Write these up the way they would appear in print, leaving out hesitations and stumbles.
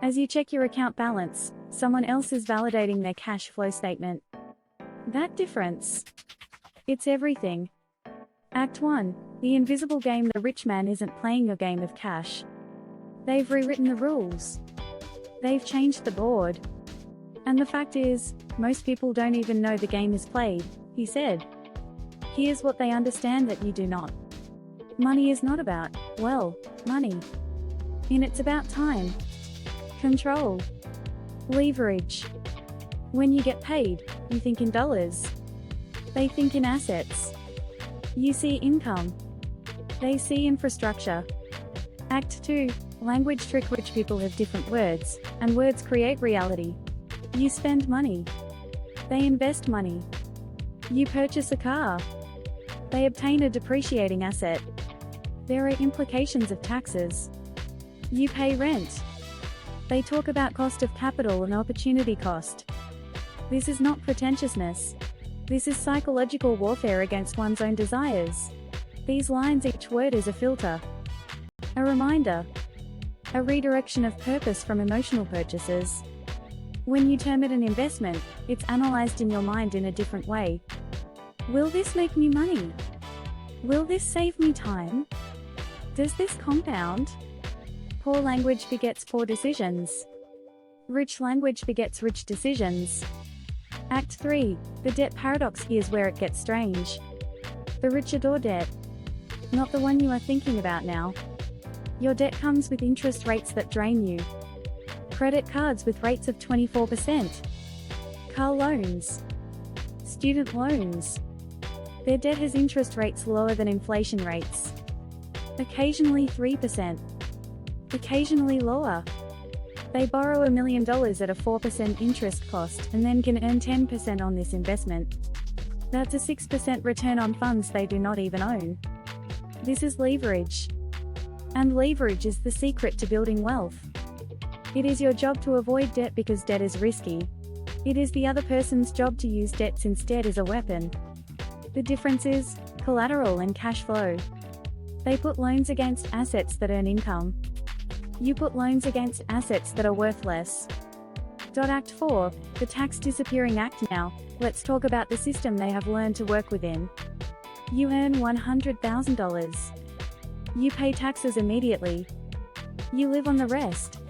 As you check your account balance, someone else is validating their cash flow statement. That difference. It's everything. Act 1. The invisible game. The rich man isn't playing your game of cash. They've rewritten the rules. They've changed the board. And the fact is, most people don't even know the game is played, he said. Here's what they understand that you do not. Money is not about, well, money. It's about time. Control. Leverage. When you get paid, you think in dollars. They think in assets. You see income. They see infrastructure. Act 2. Language trick. Rich people have different words, and words create reality. You spend money. They invest money. You purchase a car. They obtain a depreciating asset. There are implications of taxes. You pay rent. They talk about cost of capital and opportunity cost. This is not pretentiousness. This is psychological warfare against one's own desires. These lines, each word is a filter. A reminder. A redirection of purpose from emotional purchases. When you term it an investment, it's analyzed in your mind in a different way. Will this make me money? Will this save me time? Does this compound? Poor language begets poor decisions. Rich language begets rich decisions. Act 3. The debt paradox. Here's where it gets strange. The rich adore debt. Not the one you are thinking about now. Your debt comes with interest rates that drain you. Credit cards with rates of 24%. Car loans. Student loans. Their debt has interest rates lower than inflation rates. Occasionally 3%. Occasionally lower. They borrow $1 million at a 4% interest cost and then can earn 10% on this investment. That's a 6% return on funds they do not even own. This is leverage. And leverage is the secret to building wealth. It is your job to avoid debt because debt is risky. It is the other person's job to use debt since debt is a weapon. The difference is collateral and cash flow. They put loans against assets that earn income. You put loans against assets that are worth less. Act 4. The tax disappearing act. Now, let's talk about the system they have learned to work within. You earn $100,000. You pay taxes immediately. You live on the rest.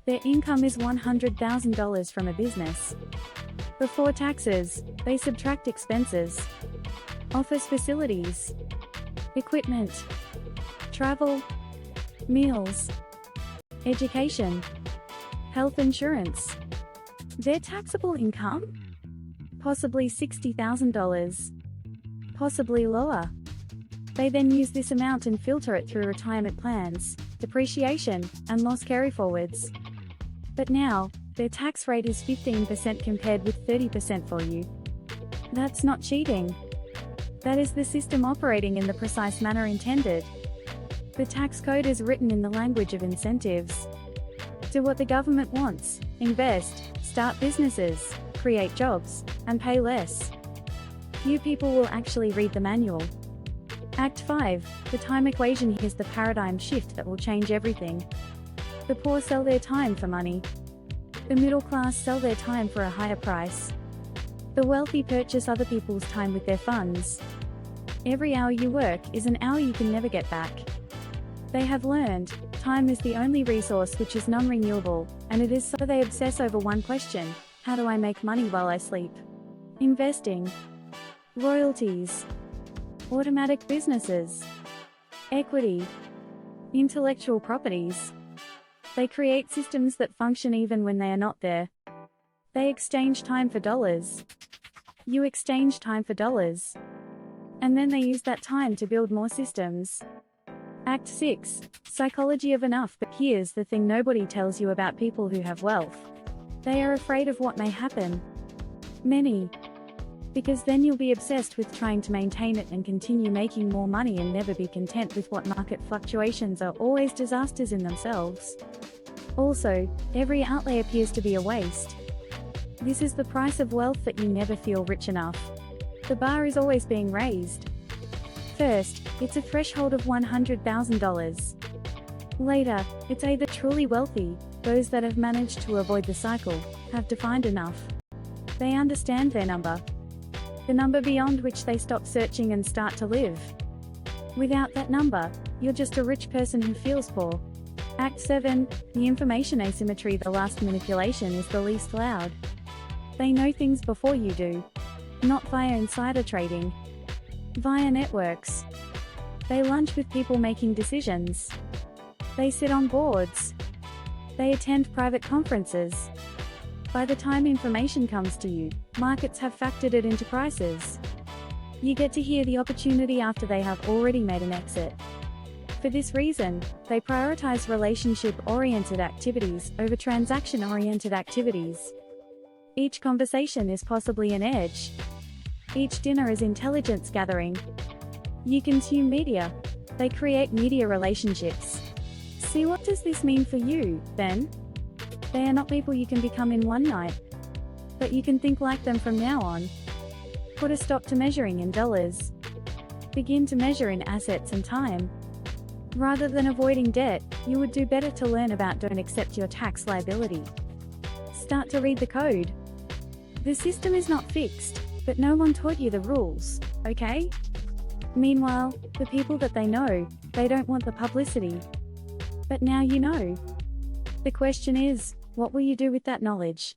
Their income is $100,000 from a business. Before taxes, they subtract expenses. Office facilities. Equipment. Travel. Meals. Education. Health insurance. Their taxable income? Possibly $60,000. Possibly lower. They then use this amount and filter it through retirement plans, depreciation, and loss carryforwards. But now, their tax rate is 15% compared with 30% for you. That's not cheating. That is the system operating in the precise manner intended. The tax code is written in the language of incentives. Do what the government wants, invest, start businesses, create jobs, and pay less. Few people will actually read the manual. Act 5. The time equation. Here's the paradigm shift that will change everything. The poor sell their time for money. The middle class sell their time for a higher price. The wealthy purchase other people's time with their funds. Every hour you work is an hour you can never get back. They have learned, time is the only resource which is non-renewable, and it is so they obsess over one question: how do I make money while I sleep? Investing. Royalties. Automatic businesses. Equity. Intellectual properties. They create systems that function even when they are not there. They exchange time for dollars. You exchange time for dollars. And then they use that time to build more systems. Act 6. Psychology of enough. But here's the thing nobody tells you about people who have wealth. They are afraid of what may happen. Many. Because then you'll be obsessed with trying to maintain it and continue making more money and never be content with what market fluctuations are always disasters in themselves. Also, every outlay appears to be a waste. This is the price of wealth, that you never feel rich enough. The bar is always being raised. First, it's a threshold of $100,000. Later, it's either truly wealthy, Those that have managed to avoid the cycle have defined enough. They understand their number. The number beyond which they stop searching and start to live. Without that number, you're just a rich person who feels poor. Act 7, the information asymmetry. The last manipulation is the least loud. They know things before you do. Not via insider trading. Via networks. They lunch with people making decisions. They sit on boards. They attend private conferences. By the time information comes to you, markets have factored it into prices. You get to hear the opportunity after they have already made an exit. For this reason, they prioritize relationship-oriented activities over transaction-oriented activities. Each conversation is possibly an edge. Each dinner is intelligence gathering. You consume media. They create media relationships. See, what does this mean for you, then? They are not people you can become in one night. But you can think like them from now on. Put a stop to measuring in dollars. Begin to measure in assets and time. Rather than avoiding debt, you would do better to learn about don't accept your tax liability. Start to read the code. The system is not fixed, but no one taught you the rules, okay? Meanwhile, the people that they know, they don't want the publicity. But now you know. The question is, what will you do with that knowledge?